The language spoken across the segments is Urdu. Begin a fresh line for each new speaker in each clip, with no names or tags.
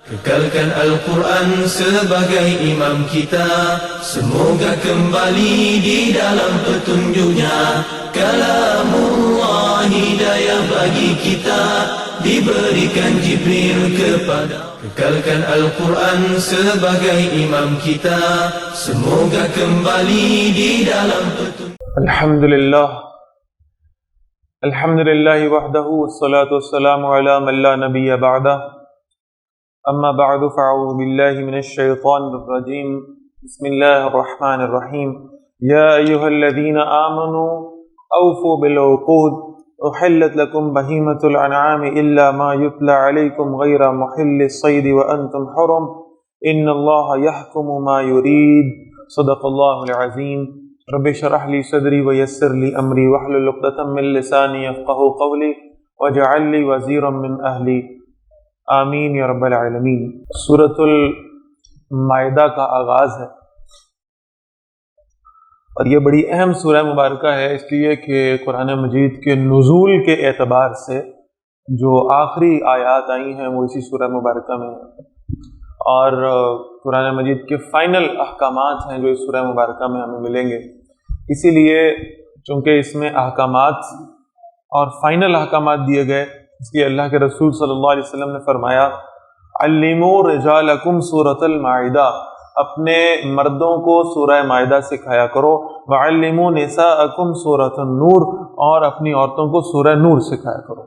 Kekalkan Al-Quran sebagai imam kita, semoga kembali di dalam petunjuknya. Kalamullah hidayah bagi kita, diberikan Jibril kepada. Kekalkan Al-Quran sebagai imam kita, semoga kembali di dalam petunjuk.
Alhamdulillah wahdahu wassalatu wassalamu ala man la nabiyya ba'dah. أما بعد فأعوذ بالله من الشيطان الرجيم بسم الله الرحمن الرحيم يا أيها الذين آمنوا أوفوا بالعقود أحلت لكم بهيمة الأنعام إلا ما يتلى عليكم غير محل الصيد وأنتم حرم إن الله يحكم ما يريد صدق الله العظيم رب اشرح لي صدري ويسر لي أمري واحلل عقدة من لساني يفقهوا قولي واجعل لي وزيرا من أهلي آمین یا رب العالمین۔ سورۃ المائدہ کا آغاز ہے اور یہ بڑی اہم سورہ مبارکہ ہے، اس لیے کہ قرآن مجید کے نزول کے اعتبار سے جو آخری آیات آئی ہیں وہ اسی سورہ مبارکہ میں ہیں، اور قرآن مجید کے فائنل احکامات ہیں جو اس سورہ مبارکہ میں ہمیں ملیں گے۔ اسی لیے چونکہ اس میں احکامات اور فائنل احکامات دیے گئے، اس لیے اللہ کے رسول صلی اللہ علیہ وسلم نے فرمایا علموا رجالکم سورۃ المائدہ، اپنے مردوں کو سورہ مائدہ سکھایا کرو، وعلموا نساءکم سورۃ النور، اور اپنی عورتوں کو سورہ نور سکھایا کرو۔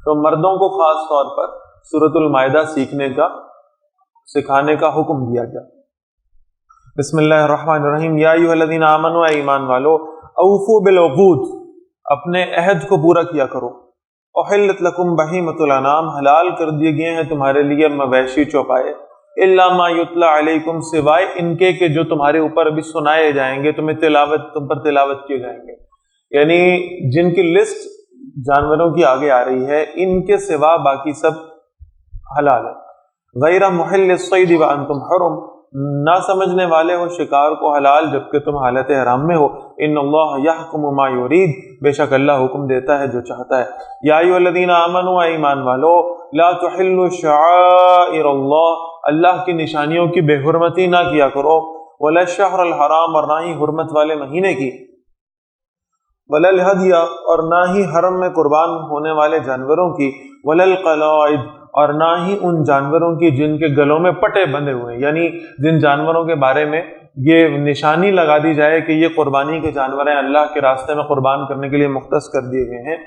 تو مردوں کو خاص طور پر سورۃ المائدہ سکھانے کا حکم دیا گیا۔ بسم اللہ الرحمن الرحیم یا ایھا الذین آمنوا، اے ایمان والو، اوفوا بالعقود، اپنے عہد کو پورا کیا کرو۔ احلت لکم بہیمۃ الانعام، حلال کر دیے گئے ہیں تمہارے لیے مویشی چوپائے، الا ما یتلی علیکم، سوائے ان کے کہ جو تمہارے اوپر ابھی سنائے جائیں گے، تم پر تلاوت کیے جائیں گے، یعنی جن کی لسٹ جانوروں کی آگے آ رہی ہے، ان کے سوا باقی سب حلال ہے۔ غیر محل الصید وانتم حرم، نہ سمجھنے والے ہو شکار کو حلال جبکہ تم حالت حرام میں ہو۔ ان اللہ یحکم ما یرید، بے شک اللہ حکم دیتا ہے جو چاہتا ہے۔ یا ایھا الذین آمنوا، اے ایمان والو، لا تحلوا شعائر اللہ، اللہ کی نشانیوں کی بے حرمتی نہ کیا کرو، ولا الشہر الحرام، اور نہ ہی حرمت والے مہینے کی، ولا الہدی، اور نہ ہی حرم میں قربان ہونے والے جانوروں کی، ولا القلائد، اور نہ ہی ان جانوروں کی جن کے گلوں میں پٹے بندھے ہوئے ہیں، یعنی جن جانوروں کے بارے میں یہ نشانی لگا دی جائے کہ یہ قربانی کے جانور ہیں، اللہ کے راستے میں قربان کرنے کے لیے مختص کر دیے گئے ہیں۔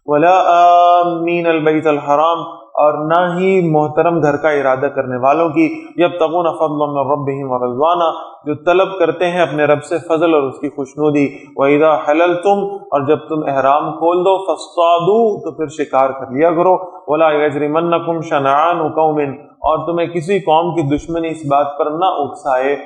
ولا آمین البیت الحرام، اور نہ ہی محترم گھر کا ارادہ کرنے والوں کی، یبتغون فضلا من ربہم ورضوانا، جو طلب کرتے ہیں اپنے رب سے فضل اور اس کی خوشنودی۔ وَإِذَا حَلَلْتُمْ، اور جب تم احرام کھول دو، فاصطادوا، تو پھر شکار کر لیا کرو۔ وَلَا يَجْرِمَنَّكُمْ شَنَآنُ قَوْمٍ، اور تمہیں کسی قوم کی دشمنی اس بات پر نہ اکسائے،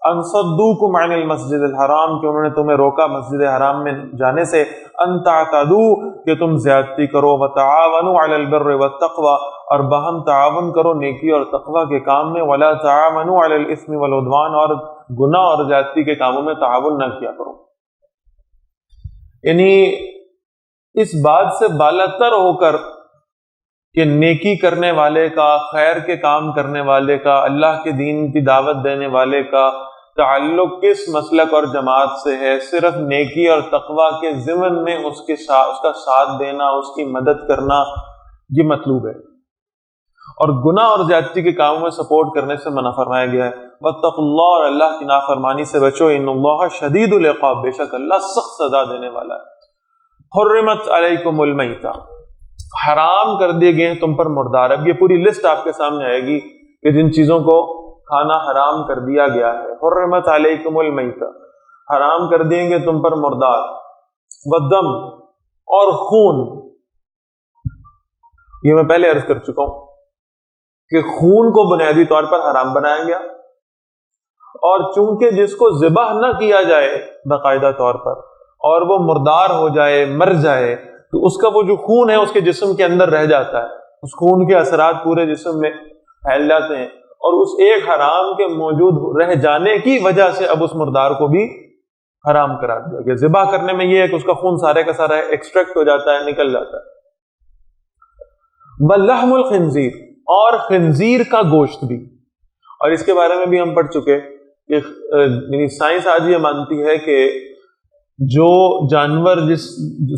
ان صدوکم عن المسجد الحرام، کہ انہوں نے تمہیں روکا مسجد حرام میں جانے سے، ان تعتدوا، کہ تم زیادتی کرو، وتعاونوا علی البر والتقوی، اور باہم تعاون کرو نیکی اور تقوی کے کام میں، ولا تعاونوا علی الاثم والعدوان، اور گناہ اور زیادتی کے کاموں میں تعاون نہ کیا کرو۔ یعنی اس بات سے بالاتر ہو کر کہ نیکی کرنے والے کا، خیر کے کام کرنے والے کا، اللہ کے دین کی دعوت دینے والے کا تعلق کس مسلک اور جماعت سے ہے، صرف نیکی اور تقوی کے ضمن میں اس کا ساتھ دینا، اس کی مدد کرنا، یہ مطلوب ہے، اور گناہ اور زیادتی کے کاموں میں سپورٹ کرنے سے منع فرمایا گیا ہے۔ واتقوا اللہ، اور اللہ کی نافرمانی سے بچو، ان اللہ شدید العقاب، بے شک اللہ سخت سزا دینے والا ہے۔ حرمت علیکم المیتہ، حرام کر دیے گئے ہیں تم پر مردار۔ اب یہ پوری لسٹ آپ کے سامنے آئے گی کہ جن چیزوں کو کھانا حرام کر دیا گیا ہے۔ حرمت علیکم المیتہ، حرام کر دیں گے تم پر مردار، والدم، اور خون۔ یہ میں پہلے عرض کر چکا ہوں کہ خون کو بنیادی طور پر حرام بنایا گیا، اور چونکہ جس کو ذبح نہ کیا جائے باقاعدہ طور پر اور وہ مردار ہو جائے، مر جائے، تو اس کا وہ جو خون ہے اس کے جسم کے اندر رہ جاتا ہے، اس خون کے اثرات پورے جسم میں پھیل جاتے ہیں، اور اس ایک حرام کے موجود رہ جانے کی وجہ سے اب اس مردار کو بھی حرام قرار دیا گیا۔ ذبح کرنے میں یہ ہے کہ اس کا خون سارے کا سارا ایکسٹریکٹ ہو جاتا ہے، نکل جاتا ہے۔ بل لحم الخنزیر، اور خنزیر کا گوشت بھی. اور اس کے بارے میں بھی ہم پڑھ چکے کہ یعنی سائنس آج یہ مانتی ہے کہ جو جانور اس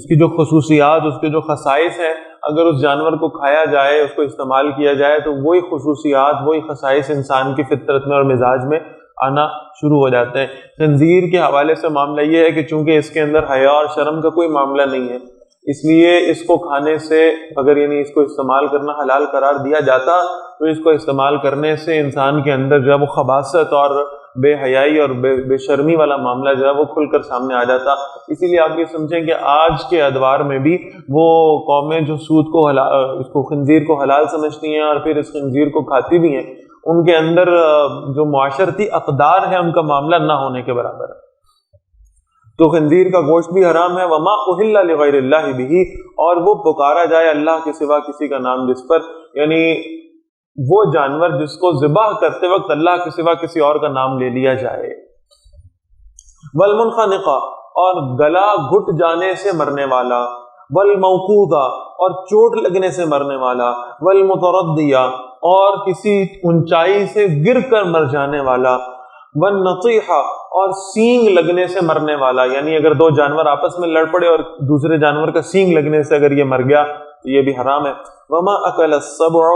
کی جو خصوصیات، اس کے جو خصائص ہیں، اگر اس جانور کو کھایا جائے، اس کو استعمال کیا جائے تو وہی خصوصیات، وہی خصائص انسان کی فطرت میں اور مزاج میں آنا شروع ہو جاتے ہیں. خنزیر کے حوالے سے معاملہ یہ ہے کہ چونکہ اس کے اندر حیا اور شرم کا کوئی معاملہ نہیں ہے، اس لیے اس کو کھانے سے، اگر یعنی اس کو استعمال کرنا حلال قرار دیا جاتا تو اس کو استعمال کرنے سے انسان کے اندر جو ہے وہ خباثت اور بے حیائی اور بے شرمی والا معاملہ جو ہے وہ کھل کر سامنے آ جاتا. اسی لیے آپ یہ سمجھیں کہ آج کے ادوار میں بھی وہ قومیں جو سود کو اس کو خنزیر کو حلال سمجھتی ہیں اور پھر اس خنزیر کو کھاتی بھی ہیں، ان کے اندر جو معاشرتی اقدار ہے ان کا معاملہ نہ ہونے کے برابر ہے. تو خنزیر کا گوشت بھی حرام ہے. وما اہل لغیر اللہ بہ، اور وہ پکارا جائے اللہ کے سوا کسی کا نام جس پر، یعنی وہ جانور جس کو ذبح کرتے وقت اللہ کے سوا کسی اور کا نام لے لیا جائے. والمنخنقہ، اور گلا گھٹ جانے سے مرنے والا. والموقوذہ، اور چوٹ لگنے سے مرنے والا. والمتردیہ، اور کسی اونچائی سے گر کر مر جانے والا. والنطیحہ، اور سینگ لگنے سے مرنے والا، یعنی اگر دو جانور آپس میں لڑ پڑے اور دوسرے جانور کا سینگ لگنے سے اگر یہ مر گیا تو یہ بھی حرام ہے. وما اکل السبع،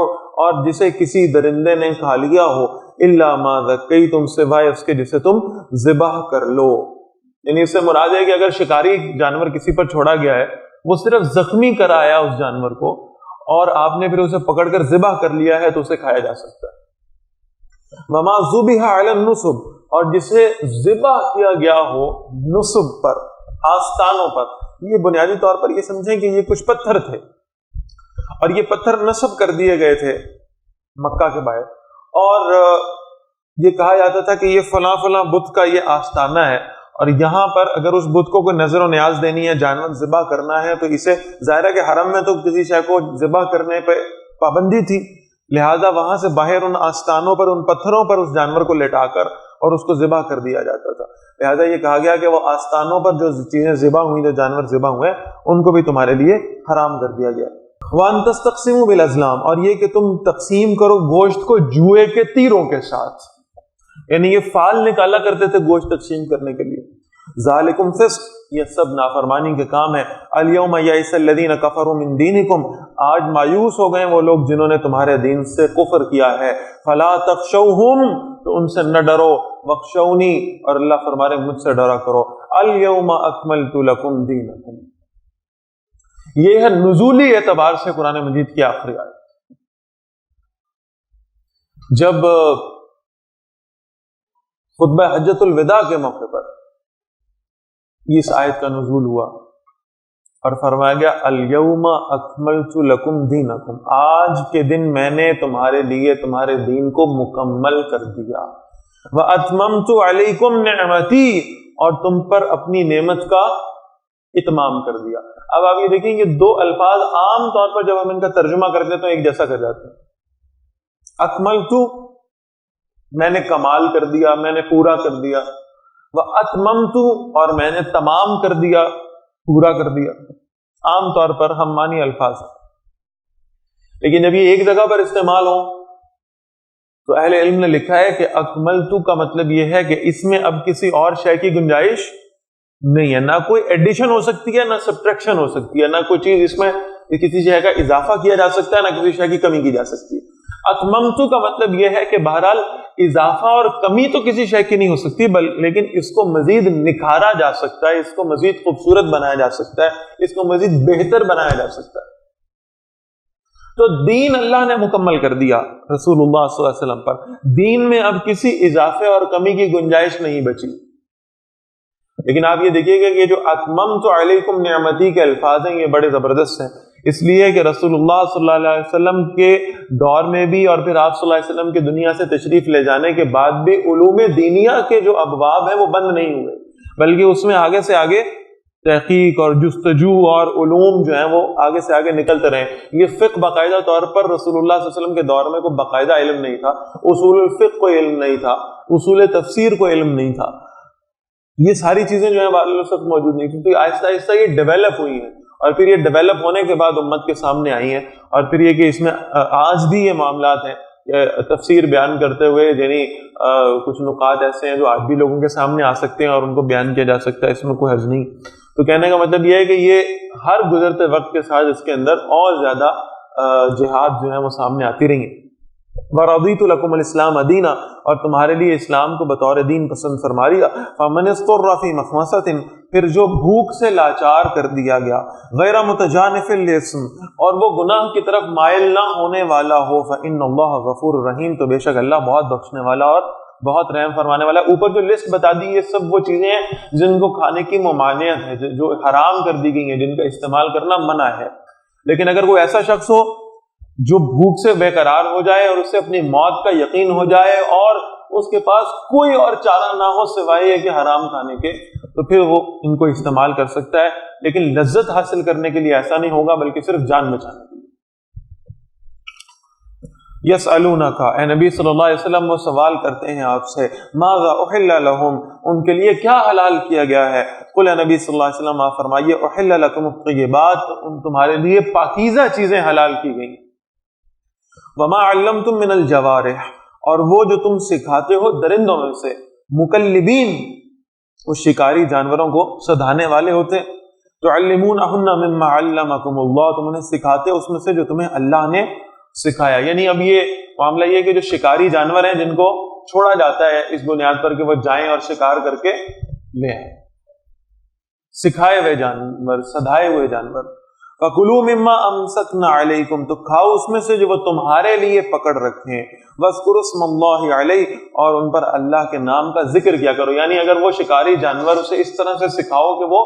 اور جسے کسی درندے نے کھا لیا ہو، الا ما ذکیتم، سوائے اس کے جسے تم ذبح کر لو. یعنی اس سے مراد ہے کہ اگر شکاری جانور کسی پر چھوڑا گیا ہے، وہ صرف زخمی کرایا اس جانور کو اور آپ نے پھر اسے پکڑ کر ذبح کر لیا ہے تو اسے کھایا جا سکتا ہے. وما ذبح علی النصب، اور جسے ذبح کیا گیا ہو نصب پر، آستانوں پر. یہ بنیادی طور پر یہ سمجھیں کہ یہ کچھ پتھر تھے اور یہ پتھر نصب کر دیے گئے تھے مکہ کے باہر، اور یہ کہا جاتا تھا کہ یہ فلاں فلاں بت کا یہ آستانہ ہے، اور یہاں پر اگر اس بت کو کوئی نظر و نیاز دینی ہے، جانور ذبح کرنا ہے، تو اسے ظاہر ہے کہ حرم میں تو کسی شے کو ذبح کرنے پہ پابندی تھی، لہذا وہاں سے باہر ان آستانوں پر، ان پتھروں پر اس جانور کو لٹا کر اور اس کو ذبح کر دیا جاتا تھا. لہذا یہ کہا گیا کہ وہ آستانوں پر جو چیزیں ذبح ہوئی، جو جانور ذبح ہوئے، ان کو بھی تمہارے لیے حرام کر دیا گیا. وَأَن تَسْتَقْسِمُوا بِالْأَزْلَامِ، اور یہ کہ تم تقسیم کرو گوشت کو جوئے کے تیروں کے ساتھ، یعنی یہ فال نکالا کرتے تھے گوشت تقسیم کرنے کے لیے. ذالکم فسق، یہ سب نافرمانی کے کام ہے. الیوم یئس الذین کفروا من دینکم، آج مایوس ہو گئے وہ لوگ جنہوں نے تمہارے دین سے کفر کیا ہے. فلا تخشوہم، تو ان سے نہ ڈرو. واخشونی، اور اللہ فرما رہے مجھ سے ڈرا کرو. الیوم اکملت لکم دینکم. یہ ہے نزولی اعتبار سے قرآن مجید کی آخری آیت. جب خطبہ حجۃ الوداع کے موقع پر اس آیت کا نزول ہوا اور فرمایا گیا الیوم اکملت لکم دینکم، آج کے دن میں نے تمہارے لیے تمہارے دین کو مکمل کر دیا. واتممت علیکم نعمتی، اور تم پر اپنی نعمت کا اتمام کر دیا. اب آپ یہ دیکھیں یہ دو الفاظ عام طور پر جب ہم ان کا ترجمہ کرتے ہیں تو ایک جیسا کر جاتے ہیں. اکملت، میں نے کمال کر دیا، میں نے پورا کر دیا. واتممت، اور میں نے تمام کر دیا، پورا کر دیا. عام طور پر ہم مانی الفاظ ہیں، لیکن جب یہ ایک جگہ پر استعمال ہو تو اہل علم نے لکھا ہے کہ اکملت کا مطلب یہ ہے کہ اس میں اب کسی اور شے کی گنجائش نہیں ہے، نہ کوئی ایڈیشن ہو سکتی ہے، نہ سبٹریکشن ہو سکتی ہے، نہ کوئی چیز اس میں کسی شے کا اضافہ کیا جا سکتا ہے، نہ کسی شے کی کمی کی جا سکتی ہے. اتممت کا مطلب یہ ہے کہ بہرحال اضافہ اور کمی تو کسی شے کی نہیں ہو سکتی، لیکن اس کو مزید نکھارا جا سکتا ہے، اس کو مزید خوبصورت بنایا جا سکتا ہے، اس کو مزید بہتر بنایا جا سکتا ہے. تو دین اللہ نے مکمل کر دیا رسول اللہ صلی اللہ علیہ وسلم پر. دین میں اب کسی اضافے اور کمی کی گنجائش نہیں بچی. لیکن آپ یہ دیکھیے گا کہ جو اتممت علیکم نعمتی کے الفاظ ہیں یہ بڑے زبردست ہیں، اس لیے کہ رسول اللہ صلی اللہ علیہ وسلم کے دور میں بھی اور پھر آپ صلی اللہ علیہ وسلم کے دنیا سے تشریف لے جانے کے بعد بھی علوم دینیہ کے جو ابواب ہیں وہ بند نہیں ہوئے، بلکہ اس میں آگے سے آگے تحقیق اور جستجو اور علوم جو ہیں وہ آگے سے آگے نکلتے رہے. یہ فقہ باقاعدہ طور پر رسول اللہ صلی اللہ علیہ وسلم کے دور میں کوئی باقاعدہ علم نہیں تھا، اصول الفقہ کو علم نہیں تھا، اصول تفسیر کو علم نہیں تھا. یہ ساری چیزیں جو ہیں اس وقت موجود نہیں تھی، تو آہستہ آہستہ یہ ڈیولپ ہوئی ہیں اور پھر یہ ڈیولپ ہونے کے بعد امت کے سامنے آئی ہیں، اور پھر یہ کہ اس میں آج بھی یہ معاملات ہیں، تفسیر بیان کرتے ہوئے یعنی کچھ نکات ایسے ہیں جو آج بھی لوگوں کے سامنے آ سکتے ہیں اور ان کو بیان کیا جا سکتا ہے، اس میں کوئی حرج نہیں۔ تو کہنے کا مطلب یہ ہے کہ یہ ہر گزرتے وقت کے ساتھ اس کے اندر اور زیادہ جہاد جو ہے وہ سامنے آتی رہی ہیں۔ وَرَضِيتُ لَكُمُ الْإِسْلَامَ دِينًا، اور تمہارے لیے اسلام کو بطور دین پسند فرما لیا۔ فَمَنِ اضْطُرَّ فِي مَخْمَصَةٍ، پھر جو بھوک سے لاچار کر دیا گیا، غیر متجانف لِإِثْمٍ، اور وہ گناہ کی طرف مائل نہ ہونے والا ہو، فَإِنَّ اللَّهَ غَفُورٌ رَحِيمٌ، تو بے شک اللہ بہت بخشنے والا اور بہت رحم فرمانے والا۔ اوپر جو لسٹ بتا دی یہ سب وہ چیزیں ہیں جن کو کھانے کی ممانعت ہے، جو حرام کر دی گئی ہیں، جن کا استعمال کرنا منع ہے۔ لیکن اگر کوئی ایسا شخص ہو جو بھوک سے بے قرار ہو جائے اور اسے اپنی موت کا یقین ہو جائے اور اس کے پاس کوئی اور چارہ نہ ہو سوائے یہ کہ حرام کھانے کے، تو پھر وہ ان کو استعمال کر سکتا ہے، لیکن لذت حاصل کرنے کے لیے ایسا نہیں ہوگا، بلکہ صرف جان بچانے کے لیے۔ یسألونک، اے نبی صلی اللہ علیہ وسلم وہ سوال کرتے ہیں آپ سے، ماذا احل لہم، ان کے لیے کیا حلال کیا گیا ہے؟ قل اے نبی صلی اللہ علیہ وسلم آپ فرمائیے، احل لکم الطیبات، تمہارے لیے پاکیزہ چیزیں حلال کی گئی۔ وما علمتم من الجوارح، اور وہ جو تم سکھاتے ہو درندوں میں سے، مکلبین، وہ شکاری جانوروں کو سدھانے والے ہوتے، تعلمونہن مما علمکم اللہ، تم انہیں سکھاتے اس میں سے جو تمہیں اللہ نے سکھایا۔ یعنی اب یہ معاملہ یہ کہ جو شکاری جانور ہیں جن کو چھوڑا جاتا ہے اس بنیاد پر کہ وہ جائیں اور شکار کر کے لے آئیں، سکھائے ہوئے جانور، سدھائے ہوئے جانور، فَكُلُوا مِمَّا أَمْسَكْنَا عَلَيْكُمْ، تو کھاؤ اس میں سے جو وہ تمہارے لیے پکڑ رکھیں، وَاذْكُرُوا اسْمَ اللَّهِ عَلَيْهِ، اور ان پر اللہ کے نام کا ذکر کیا کرو۔ یعنی اگر وہ شکاری جانور اسے اس طرح سے سکھاؤ کہ وہ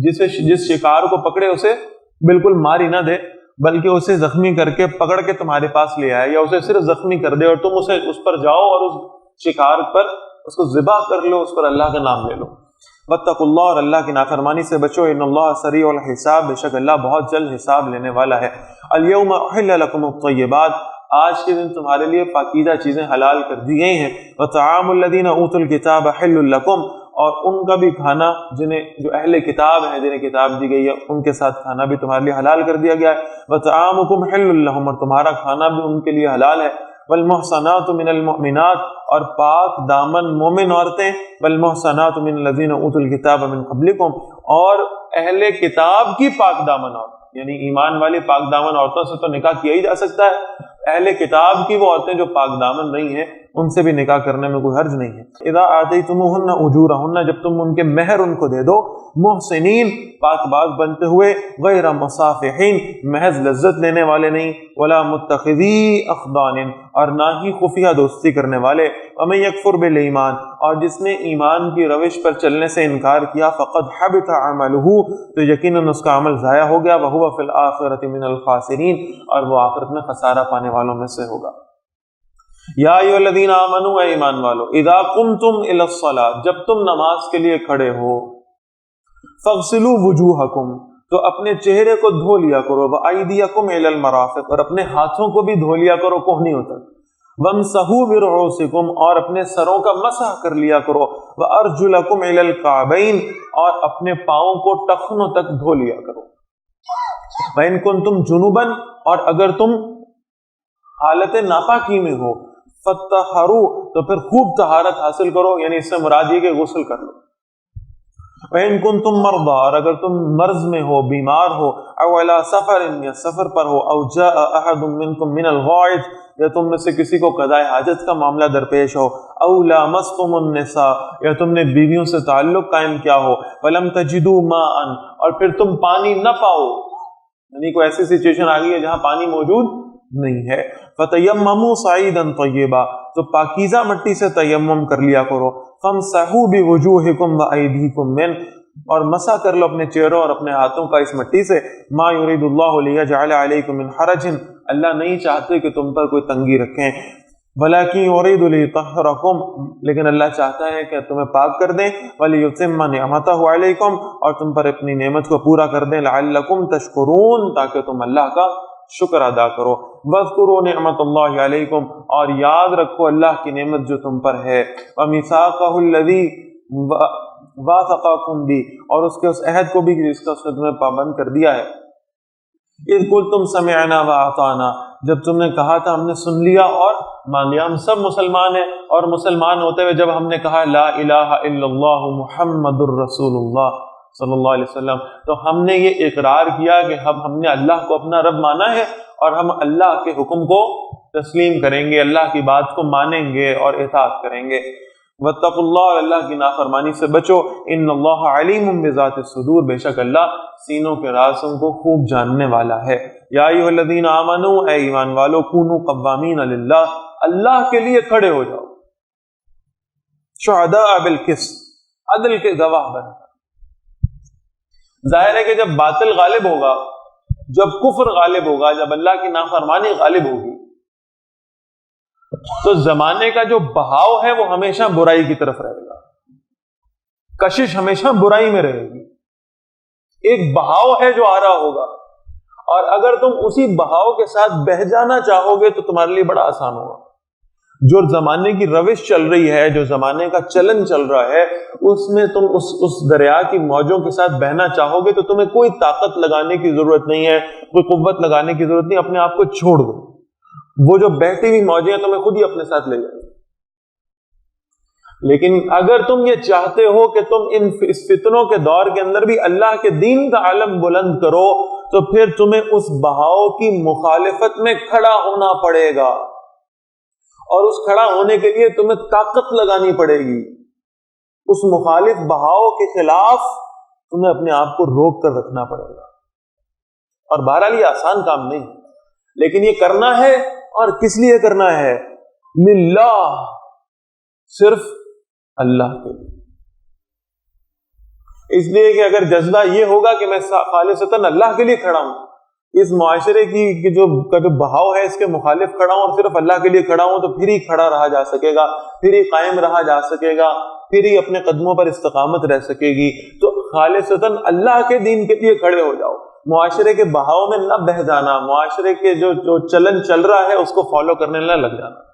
جس شکار کو پکڑے اسے بالکل مار ہی نہ دے، بلکہ اسے زخمی کر کے پکڑ کے تمہارے پاس لے آئے، یا اسے صرف زخمی کر دے اور تم اس پر جاؤ اور اس شکار پر اس کو ذبح کر لو، اس پر اللہ کا نام لے لو۔ واتقوا اللہ، اور اللہ کی نافرمانی سے بچو، ان اللہ سریع الحساب، بے شک اللہ بہت جلد حساب لینے والا ہے۔ الیوم احل لکم الطیبات، آج کے دن تمہارے لیے پاکیزہ چیزیں حلال کر دی گئی ہیں۔ وطعام الذین اوتوا الکتاب حل لکم، اور ان کا بھی کھانا جو اہل کتاب ہیں جنہیں کتاب دی گئی ہے ان کے ساتھ کھانا بھی تمہارے لیے حلال کر دیا گیا ہے۔ وطعامکم حل لہم، اور تمہارا کھانا بھی ان کے لیے حلال ہے۔ والمحصنات من المؤمنات، اور پاک دامن مومن عورتیں، والمحصنات من الذین اوتوا الکتاب من قبلکم، اور اہل کتاب کی پاک دامن عورتیں، یعنی ایمان والی پاک دامن عورتوں سے تو نکاح کیا ہی جا سکتا ہے، اہل کتاب کی وہ عورتیں جو پاک دامن نہیں ہیں ان سے بھی نکاح کرنے میں کوئی حرج نہیں ہے۔ اذا آتیتموہن اجورہن، جب تم ان کے مہر ان کو دے دو، محسنین، پاک باز بنتے ہوئے، غیر مصافحین، محض لذت لینے والے نہیں، ولا متخذی اخدان، اور نہ ہی خفیہ دوستی کرنے والے، ومن یکفر بالایمان، اور جس نے ایمان کی روش پر چلنے سے انکار کیا، فقد حبط عملہ، تو یقیناً اس کا عمل ضائع ہو گیا، وہو فی الآخرۃ من الخاسرین، اور وہ آخرت میں خسارہ پانے والوں میں سے ہوگا۔ یا ایھا الذین آمنوا، اے ایمان والو، اذا قمتم الی الصلاۃ، جب تم نماز کے لیے کھڑے ہو، فاغسلوا وجوہکم، تو اپنے چہرے کو دھو لیا کرو، وایدیکم الی المرافق، اور اپنے ہاتھوں کو بھی دھو لیا کرو کہنیوں تک، وامسحوا برؤوسکم، اور اپنے سروں کا مسح کر لیا کرو، وارجلکم الی الکعبین، اور اپنے پاؤں کو ٹخنوں تک دھو لیا کرو، وان کنتم جنبا، اور اگر تم حالت ناپاکی میں ہو، فتطہروا، تو پھر خوب طہارت حاصل کرو، یعنی اس سے مراد یہ کہ غسل کر لو، وَإِن كُنتُم مَرْضَىٰ، اور اگر تم مرض میں ہو، بیمار ہو، أَوْ عَلَىٰ سَفَرٍ، یا سفر پر ہو، أَوْ جَاءَ أَحَدٌ مِّنكُم مِّنَ الْغَائِطِ، یا تم میں سے کسی کو قضاء حاجت کا معاملہ درپیش ہو، أَوْ لَامَسْتُمُ النِّسَاءَ، یا تم نے بیویوں سے تعلق قائم کیا ہو، فَلَمْ تَجِدُوا مَاءً، اور پھر تم پانی نہ پاؤ، یعنی کوئی ایسی سچویشن آ گئی ہے جہاں پانی موجود نہیں ہے، فَتَيَمَّمُوا صَعِيدًا طَيِّبًا، تو پاکیزہ مٹی سے تیمم کر لیا کرو، فَامْسَحُوا بِوُجُوهِكُمْ وَأَيْدِيكُمْ مِنْهُ، اور مسح کر لو اپنے چہروں اور اپنے ہاتھوں کا اس مٹی سے، مَا يُرِيدُ اللَّهُ لِيَجْعَلَ عَلَيْكُمْ مِنْ حَرَجٍ، اللہ نہیں چاہتے کہ تم پر کوئی تنگی رکھیں، وَلَكِنْ يُرِيدُ لِيُطَهِّرَكُمْ، لیکن اللہ چاہتا ہے کہ تمہیں پاک کر دیں، وَلِيُتِمَّ نِعْمَتَهُ عَلَيْكُمْ، اور تم پر اپنی نعمت کو پورا کر دیں، لَعَلَّكُمْ تَشْكُرُونَ، تاکہ تم اللہ کا شکر ادا کرو، وَاذْكُرُوا نِعْمَتَ اللَّهِ عَلَيْكُمْ، اور یاد رکھو اللہ کی نعمت جو تم پر ہے، وَمِيثَاقَهُ الَّذِي، واثقاکم بھی، اور اس کے اس عہد کو بھی جس کا اس نے تمہیں پابند کر دیا ہے۔ اذ قلتم سمعنا واطعنا، جب تم نے کہا تھا ہم نے سن لیا اور مان لیا۔ ہم سب مسلمان ہیں، اور مسلمان ہوتے ہوئے جب ہم نے کہا لا الہ الا اللہ محمد الرسول اللہ صلی اللہ علیہ وسلم، تو ہم نے یہ اقرار کیا کہ ہم نے اللہ کو اپنا رب مانا ہے، اور ہم اللہ کے حکم کو تسلیم کریں گے، اللہ کی بات کو مانیں گے اور اطاعت کریں گے۔ واتقوا اللہ، اللہ کی نافرمانی سے بچو، ان اللہ علیم بذات الصدور، بے شک اللہ سینوں کے رازوں کو خوب جاننے والا ہے۔ یا ایھا الذین آمنوا، اے ایمان والو، کونوا قوامین للہ، اللہ کے لیے کھڑے ہو جاؤ، شہداء بالقسط، عدل کے گواہ بن کر۔ ظاہر ہے کہ جب باطل غالب ہوگا، جب کفر غالب ہوگا، جب اللہ کی نافرمانی غالب ہوگی، تو زمانے کا جو بہاؤ ہے وہ ہمیشہ برائی کی طرف رہے گا، کشش ہمیشہ برائی میں رہے گی۔ ایک بہاؤ ہے جو آ رہا ہوگا، اور اگر تم اسی بہاؤ کے ساتھ بہہ جانا چاہو گے تو تمہارے لیے بڑا آسان ہوگا۔ جو زمانے کی روش چل رہی ہے، جو زمانے کا چلن چل رہا ہے، اس میں تم اس دریا کی موجوں کے ساتھ بہنا چاہو گے تو تمہیں کوئی طاقت لگانے کی ضرورت نہیں ہے، کوئی قوت لگانے کی ضرورت نہیں، اپنے آپ کو چھوڑ دو، وہ جو بہتی ہوئی موجیں ہیں تمہیں خود ہی اپنے ساتھ لے جائیں گے۔ لیکن اگر تم یہ چاہتے ہو کہ تم اس فتنوں کے دور کے اندر بھی اللہ کے دین کا علم بلند کرو، تو پھر تمہیں اس بہاؤ کی مخالفت میں کھڑا ہونا پڑے گا، اور اس کھڑا ہونے کے لیے تمہیں طاقت لگانی پڑے گی۔ اس مخالف بہاؤ کے خلاف تمہیں اپنے آپ کو روک کر رکھنا پڑے گا، اور بہرحال یہ آسان کام نہیں، لیکن یہ کرنا ہے، اور کس لیے کرنا ہے؟ للہ، صرف اللہ کے لیے۔ اس لیے کہ اگر جذبہ یہ ہوگا کہ میں خالصتاً اللہ کے لیے کھڑا ہوں، اس معاشرے کی جو بہاؤ ہے اس کے مخالف کھڑا ہوں اور صرف اللہ کے لیے کھڑا ہوں، تو پھر ہی کھڑا رہا جا سکے گا، پھر ہی قائم رہا جا سکے گا، پھر ہی اپنے قدموں پر استقامت رہ سکے گی۔ تو خالصتاً اللہ کے دین کے لیے کھڑے ہو جاؤ، معاشرے کے بہاؤ میں نہ بہہ جانا، معاشرے کے جو چلن چل رہا ہے اس کو فالو کرنے نہ لگ جانا۔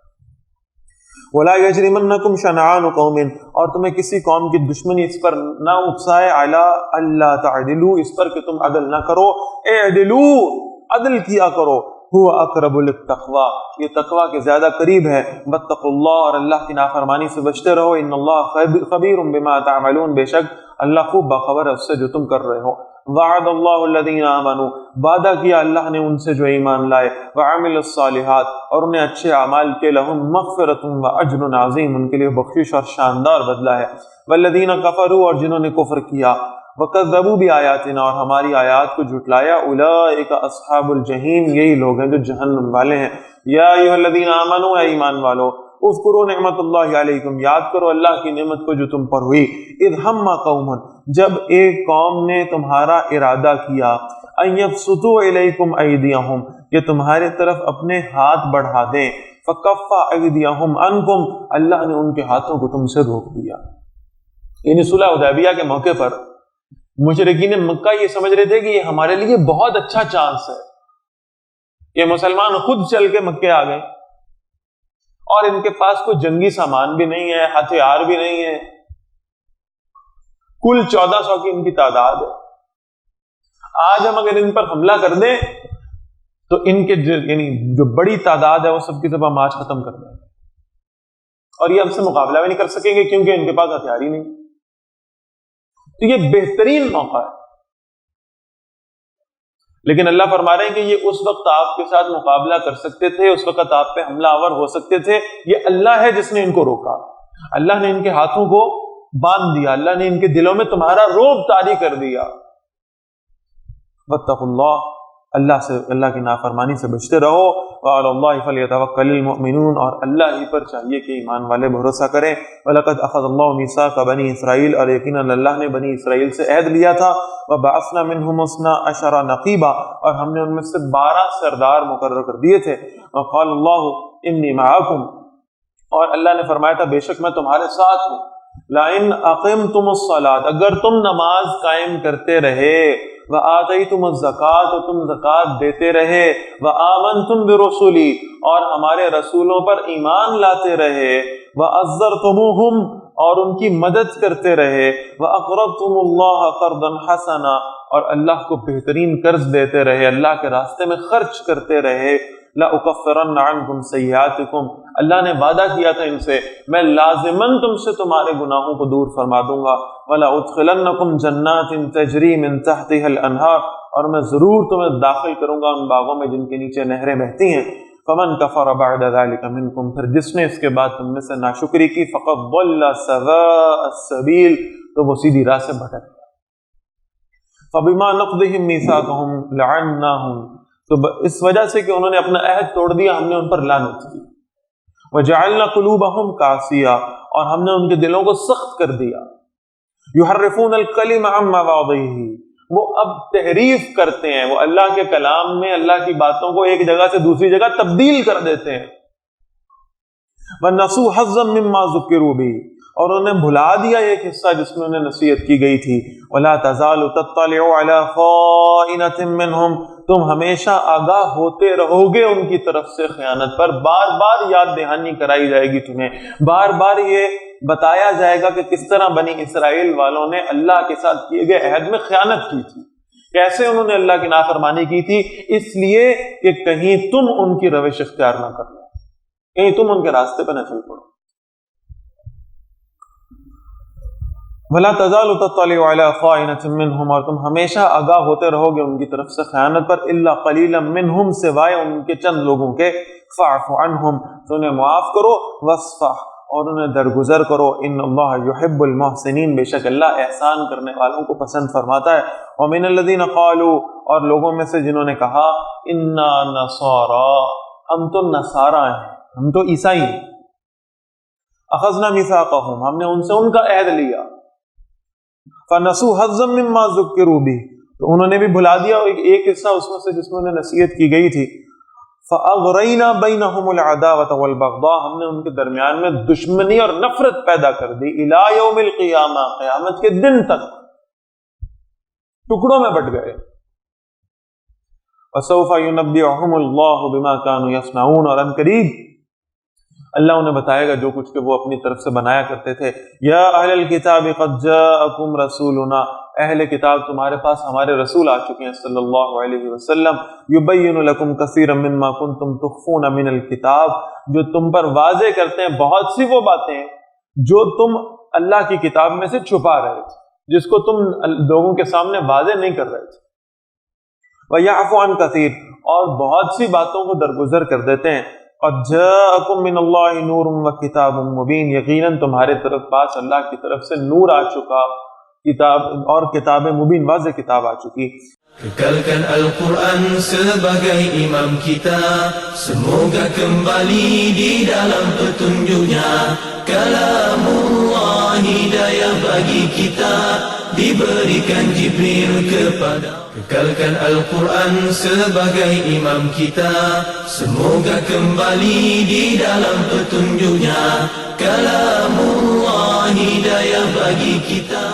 وَلَا يَجْرِمَنَّكُمْ شَنَآنُ قَوْمٍ، اور تمہیں کسی قوم کی دشمنی اس پر نہ اکسائے، عَلَىٰ أَلَّا تَعْدِلُوا، اس پر کہ تم عدل نہ کرو، اعدلوا، عدل کیا کرو، هُوَ أَقْرَبُ لِلتَّقْوَىٰ، یہ تقویٰ کے زیادہ قریب ہے، وَاتَّقُوا اللَّهَ، اور اللہ کی نافرمانی سے بچتے رہو، إِنَّ اللَّهَ خَبِيرٌ بِمَا تَعْمَلُونَ، بے شک اللہ خوب باخبر ہے اس سے جو تم کر رہے ہو۔ وعد اللہ الذین آمنوا، وعدہ کیا اللہ نے ان سے جو ایمان لائے، وعملوا الصالحات، اور انہیں اچھے اعمال کے، لہم مغفرۃ واجر عظیم، ان کے لیے بخشش اور شاندار بدلہ ہے۔ والذین کفروا، اور جنہوں نے کفر کیا، وکذبوا بآیاتنا، اور ہماری آیات کو جھٹلایا، اولئک اصحاب الجحیم، یہی لوگ ہیں جو جہنم والے ہیں۔ یا ایھا الذین آمنوا، اے ایمان والو، اذکروا نعمت اللہ علیکم، یاد کرو اللہ کی نعمت کو جو تم پر ہوئی، اذ ہم قوم، جب ایک قوم نے تمہارا ارادہ کیا، ان یبسطوا الیکم ایدیہم، کہ تمہارے طرف اپنے ہاتھ بڑھا دیں، فکف ایدیہم عنکم، اللہ نے ان کے ہاتھوں کو تم سے روک دیا۔ یعنی صلح حدیبیہ کے موقع پر مشرکین مکہ یہ سمجھ رہے تھے کہ یہ ہمارے لیے بہت اچھا چانس ہے، یہ مسلمان خود چل کے مکے آ گئے، اور ان کے پاس کوئی جنگی سامان بھی نہیں ہے، ہتھیار بھی نہیں ہے، کل 1400 کی ان کی تعداد ہے۔ آج ہم اگر ان پر حملہ کر دیں تو ان کے یعنی جو بڑی تعداد ہے وہ سب کی سب ہم آج ختم کر دیں گے، اور یہ ہم سے مقابلہ بھی نہیں کر سکیں گے کیونکہ ان کے پاس ہتھیار ہی نہیں۔ تو یہ بہترین موقع ہے، لیکن اللہ فرما رہے ہیں کہ یہ اس وقت آپ کے ساتھ مقابلہ کر سکتے تھے، اس وقت آپ پہ حملہ آور ہو سکتے تھے، یہ اللہ ہے جس نے ان کو روکا، اللہ نے ان کے ہاتھوں کو باندھ دیا، اللہ نے ان کے دلوں میں تمہارا رعب طاری کر دیا۔ واتقوا اللہ، اللہ سے، اللہ کی نافرمانی سے بچتے رہو، وعلی اللہ فلیتوکل المؤمنون، اور اللہ ہی پر چاہیے کہ ایمان والے بھروسہ کریں۔ وَلَقَدْ أَخَذَ اللَّهُ مِيثَاقَ بَنِي إِسْرَائِيلَ، اور یقیناً اللہ نے بنی اسرائیل سے عہد لیا تھا، وَبَعَثْنَا مِنْهُمْ اثْنَا عَشَرَ نَقِيبًا، اور ہم نے ان میں سے 12 سردار مقرر کر دیے تھے۔ وَقَالَ اللَّهُ إِنِّي مَعَكُمْ، اور اللہ نے فرمایا تھا بے شک میں تمہارے ساتھ ہوں۔ لَئِنْ أَقِمْتُمُ الصَّلَاةَ، اگر تم نماز قائم کرتے رہے، وَآتَيْتُمُ الزَّكَاةَ، تم زکوٰۃ دیتے رہے، وَآمَنْتُمْ بِرُسُلِي، اور ہمارے رسولوں پر ایمان لاتے رہے، وَعَزَّرْتُمُوهُمْ، اور ان کی مدد کرتے رہے، وَأَقْرَضْتُمُ اللَّهَ قَرْضًا حَسَنًا اور اللہ کو بہترین قرض دیتے رہے، اللہ کے راستے میں خرچ کرتے رہے، لَأُكَفِّرَنَّ عَنْكُمْ سَيِّئَاتِكُمْ اللہ نے وعدہ کیا تھا ان سے، میں لازماً تم سے تمہارے گناہوں کو دور فرما دوں گا، وَلَأُدْخِلَنَّكُمْ جَنَّاتٍ تَجْرِي مِن تَحْتِهَا الْأَنْهَارُ اور میں ضرور تمہیں داخل کروں گا ان باغوں میں جن کے نیچے نہریں بہتی ہیں، فَمَن كَفَرَ بَعْدَ ذَلِكَ مِنْكُمْ پھر جس نے اس کے بعد تم میں سے ناشکری کی، فَقَدْ ضَلَّ سَوَاءَ السَّبِيلِ تو وہ سیدھی راہ سے بھٹک گیا۔ فَبِمَا نَقْضِهِمْ مِيثَاقَهُمْ لَعَنَّاهُمْ تو اس وجہ سے کہ انہوں نے اپنا عہد توڑ دیا ہم نے ان پر لعنت کی، وَجَعَلْنَا قُلُوبَهُمْ قَاسِيَةً اور ہم نے ان کے دلوں کو سخت کر دیا، يُحَرِّفُونَ الْكَلِمَ عَن مَّوَاضِعِهِ وہ اب تحریف کرتے ہیں، وہ اللہ کے کلام میں اللہ کی باتوں کو ایک جگہ سے دوسری جگہ تبدیل کر دیتے ہیں، وَنَسُوا حَظًّا مِّمَّا ذُكِّرُوا بِهِ اور انہیں بھلا دیا ایک حصہ جس میں انہیں نصیحت کی گئی تھی، وَلَا تَزَالُ تَطَّلِعُ عَلَى خَائِنَةٍ مِّنْهُمْ تم ہمیشہ آگاہ ہوتے رہو گے ان کی طرف سے خیانت پر، بار بار یاد دہانی کرائی جائے گی تمہیں، بار بار یہ بتایا جائے گا کہ کس طرح بنی اسرائیل والوں نے اللہ کے ساتھ کیے گئے عہد میں خیانت کی تھی، کیسے انہوں نے اللہ کی نافرمانی کی تھی، اس لیے کہ کہیں تم ان کی روش اختیار نہ کر لو، کہیں تم ان کے راستے پہ نہ چل پڑو۔ وَلَا تَزَالُ تَطَّلِعُ عَلَى خَائِنَةٍ مِّنْهُمْ اور تم ہمیشہ آگاہ ہوتے رہو گے ان کی طرف سے خیانت پر، إِلَّا قَلِيلًا مِّنْهُمْ سوائے ان کے چند لوگوں کے، فَاعْفُ عَنْهُمْ تو انہیں معاف کرو، وَاصْفَحْ اور انہیں درگزر کرو، إِنَّ اللَّهَ يُحِبُّ الْمُحْسِنِينَ بے شک اللہ احسان کرنے والوں کو پسند فرماتا ہے، وَمِنَ الَّذِينَ قَالُوا اور لوگوں میں سے جنہوں نے کہا إِنَّا نَصَارَىٰ ہم تو نصارہ ہیں، ہم تو عیسائی ہیں، أَخَذْنَا مِيثَاقَهُمْ ہم نے ان سے ان کا عہد لیا، فَنَسُوا حَظًّا مِّمَّا ذُكِّرُوا بِهِ تو انہوں نے بھی بھلا دیا ایک حصہ اس میں سے جس میں انہیں نصیحت کی گئی تھی، فَأَغْرَيْنَا بَيْنَهُمُ الْعَدَاوَةَ وَالْبَغْضَاءَ ہم نے ان کے درمیان میں دشمنی اور نفرت پیدا کر دی، إِلَىٰ يَوْمِ الْقِيَامَةِ قیامت کے دن تک ٹکڑوں میں بٹ گئے، وَسَوْفَ يُنَبِّئُهُمُ اللَّهُ بِمَا كَانُوا يَصْنَعُونَ اور عنقریب اللہ انہیں بتائے گا جو کچھ کہ وہ اپنی طرف سے بنایا کرتے تھے۔ یا اہل الکتاب قد جاءکم رسولنا اہل کتاب تمہارے پاس ہمارے رسول آ چکے ہیں صلی اللہ علیہ وسلم، یبین لکم کثیرا مما کنتم تخفون من الکتاب جو تم پر واضح کرتے ہیں بہت سی وہ باتیں جو تم اللہ کی کتاب میں سے چھپا رہے تھے، جس کو تم لوگوں کے سامنے واضح نہیں کر رہے تھے، وَيَعْفُ عَنْ كَثِيرٍ اور بہت سی باتوں کو درگزر کر دیتے ہیں، قد جاءکم من اللہ نور وکتاب مبین یقیناً تمہارے پاس اللہ کی طرف سے نور آ چکا کتاب اور کتاب مبین واضح کتاب آ چکی۔
Kekalkan Al-Quran sebagai imam kita, semoga kembali di dalam petunjuknya. Kalamullah hidayah bagi kita, diberikan Jibril kepada. Kekalkan Al-Quran sebagai imam kita, semoga kembali di dalam petunjuknya. Kalamullah hidayah bagi kita.